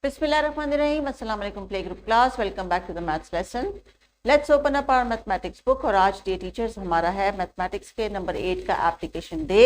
बिस्मिल्लाहिर्रहमानिर्रहीम, अस्सलाम वालेकुम play group class. Welcome back to the maths lesson. Let's open up our mathematics book. और आज डियर टीचर्स हमारा है मैथमेटिक्स के नंबर 8 का एप्लीकेशन डे।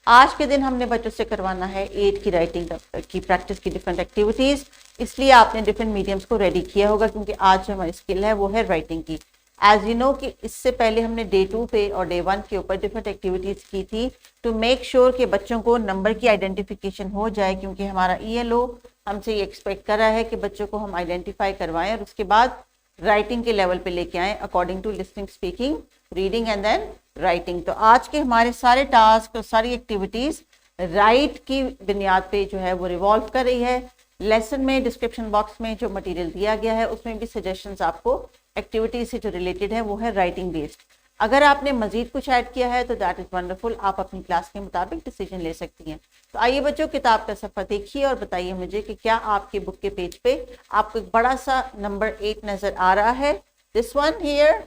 आज के दिन हमने बच्चों से करवाना है 8 की राइटिंग की प्रैक्टिस की डिफरेंट एक्टिविटीज़। इसलिए आपने डिफरेंट मीडियम्स को रेडी किया होगा क्योंकि आज जो हमारी स्किल है वो है राइटिंग की। एज यू नो कि इससे पहले हमने डे 2 पे और डे 1 के ऊपर डिफरेंट एक्टिविटीज़ की थी टू मेक श्योर कि बच्चों को नंबर की आइडेंटिफिकेशन हो जाए, क्योंकि हमारा ELO हमसे ये एक्सपेक्ट कर रहा है कि बच्चों को हम आइडेंटिफाई करवाएं और उसके बाद राइटिंग के लेवल पे लेके आएं according to listening, speaking, reading and then writing. तो आज के हमारे सारे टास्क और सारी एक्टिविटीज़ राइट की बुनियाद पे जो है वो रिवॉल्व कर रही है। लेसन में डिस्क्रिप्शन बॉक्स में जो मटेरियल दिया गया है उसमें भी सजेशंस आपको एक्टिविटीज से जो रिलेटेड है वो है राइटिंग बेस्ड। अगर आपने मजीद कुछ ऐड किया है तो दैट इज़ वंडरफुल, आप अपनी क्लास के मुताबिक डिसीजन ले सकती हैं। तो आइए बच्चों, किताब का सफ़ा देखिए और बताइए मुझे कि क्या आपकी बुक के पेज पे आपको एक बड़ा सा नंबर 8 नज़र आ रहा है। This one here.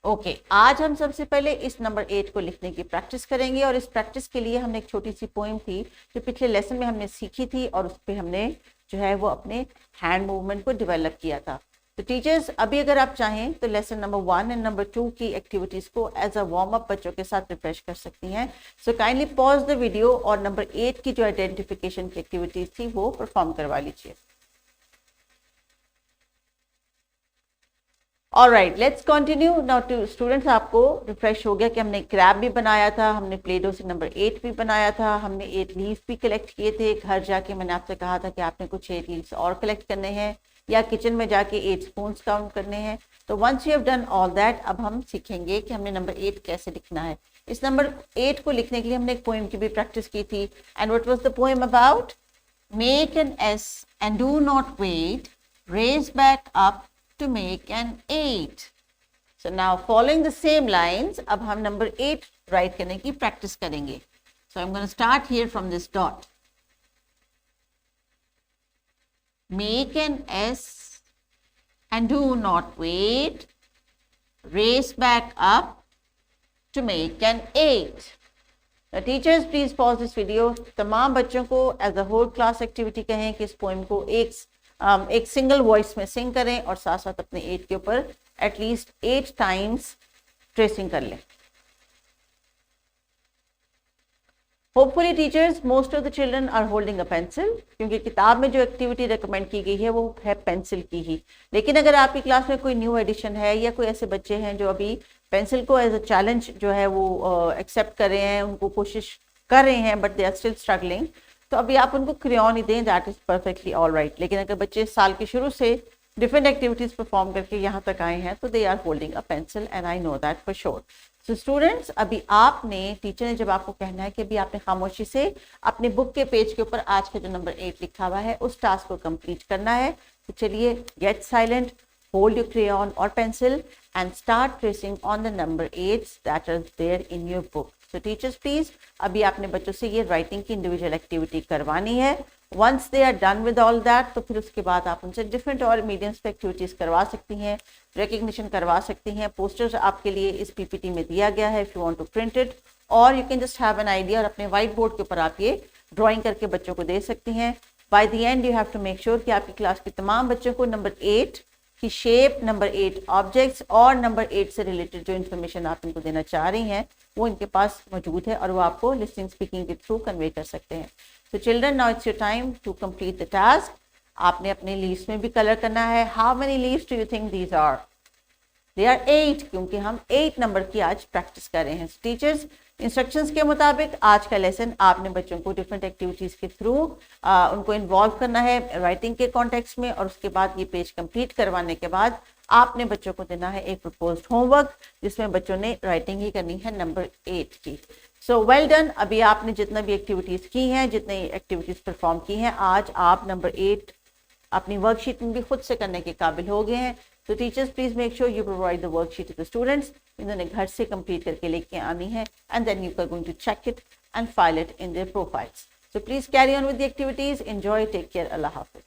ओके, आज हम सबसे पहले इस नंबर 8 को लिखने की प्रैक्टिस करेंगे और इस प्रैक्टिस के लिए हमने एक छोटी सी पोएम थी जो पिछले लेसन में हमने सीखी थी और उस पर हमने जो है वो अपने हैंड मूवमेंट को डेवलप किया था। तो टीचर्स अभी अगर आप चाहें तो लेसन नंबर 1 एंड नंबर 2 की एक्टिविटीज़ को एज अ वार्म अप बच्चों के साथ रिफ्रेश कर सकती हैं। So kindly pause the video और नंबर 8 की जो आइडेंटिफिकेशन की एक्टिविटीज़ थी वो परफॉर्म करवा लीजिए। Alright, let's continue now to students. आपको रिफ्रेश हो गया कि हमने क्रैब भी बनाया था, हमने प्ले डो से नंबर 8 भी बनाया था, हमने 8 लीव्स भी कलेक्ट किए थे। घर जाके मैंने आपसे कहा था कि आपने कुछ 8 लीव्स और कलेक्ट करने हैं या किचन में जाके 8 स्पून्स काउंट करने हैं। तो once you have done all that, अब हम सीखेंगे कि हमने नंबर 8 कैसे लिखना है। इस नंबर 8 को लिखने के लिए हमने एक पोएम की भी प्रैक्टिस की थी। And what was the poem about? Make an S and do not wait, raise back up to make an 8. So now following the same lines, अब हम number 8 write करने की practice करेंगे. So I'm going to start here from this dot. Make an S and do not wait, race back up to make an 8. Now teachers please pause this video. तमाम बच्चों को as a whole class activity कहें कि इस poem को एक single voice में सिंग करें और साथ साथ अपने 8 के ऊपर एटलीस्ट 8 टाइम्स ट्रेसिंग कर लें। Hopefully teachers most of the children are holding a pencil, क्योंकि किताब में जो एक्टिविटी रिकमेंड की गई है वो है पेंसिल की ही। लेकिन अगर आपकी क्लास में कोई न्यू एडिशन है या कोई ऐसे बच्चे हैं जो अभी पेंसिल को एज अ चैलेंज जो है वो एक्सेप्ट कर रहे हैं, उनको कोशिश कर रहे हैं but they are still struggling, तो अभी आप उनको क्रेयॉन ही दें, that is perfectly all right. लेकिन अगर बच्चे साल के शुरू से डिफरेंट एक्टिविटीज़ परफॉर्म करके यहाँ तक आए हैं तो they are holding a pencil and I know that for sure. So students, अभी आपने, टीचर ने जब आपको कहना है कि अभी आपने खामोशी से अपने बुक के पेज के ऊपर आज का जो नंबर 8 लिखा हुआ है उस टास्क को कंप्लीट करना है। तो चलिए, get silent, hold your crayon और pencil and start tracing on the number 8 that are there in your book. So teachers please, अभी आपने बच्चों से ये राइटिंग की इंडिविजुअल एक्टिविटी करवानी है। Once they are done with all that, तो फिर उसके बाद आप उनसे डिफरेंट और मीडियम्स पे एक्टिविटीज़ करवा सकती हैं, रिकग्निशन करवा सकती हैं। पोस्टर्स आपके लिए इस PPT में दिया गया है, if you want to print it, और you can just have an idea और अपने वाइट बोर्ड के ऊपर आप ये ड्राइंग करके बच्चों को दे सकती हैं। By the end you have to make sure कि आपकी क्लास के तमाम बच्चों को नंबर 8 की शेप, नंबर 8 ऑब्जेक्ट्स और नंबर 8 से रिलेटेड जो इन्फॉर्मेशन आप इनको देना चाह रही हैं वो इनके पास मौजूद है और वो आपको लिसनिंग, स्पीकिंग के थ्रू कन्वे कर सकते हैं। So children, now it's your time to complete the task. आपने अपने लीव्स में भी कलर करना है। How many leaves do you think these are? They are 8, क्योंकि हम 8 नंबर की आज प्रैक्टिस कर रहे हैं। टीचर्स, इंस्ट्रक्शंस के मुताबिक आज का लेसन आपने बच्चों को डिफरेंट एक्टिविटीज़ के थ्रू उनको इन्वॉल्व करना है राइटिंग के कॉन्टेक्स्ट में, और उसके बाद ये पेज कंप्लीट करवाने के बाद आपने बच्चों को देना है एक प्रपोज्ड होमवर्क जिसमें बच्चों ने राइटिंग ही करनी है नंबर 8 की। So well done. अभी आपने जितना भी एक्टिविटीज़ की हैं, जितनी एक्टिविटीज़ परफॉर्म की हैं, आज आप नंबर 8 अपनी वर्कशीट में भी खुद से करने के काबिल हो गए हैं। तो teachers please make sure you provide the worksheet to the students. इन्होंने घर से कंप्लीट करके लेके आनी है and then you are going to check it and file it in their profiles. So please carry on with the activities, enjoy, take care, Allah Hafiz.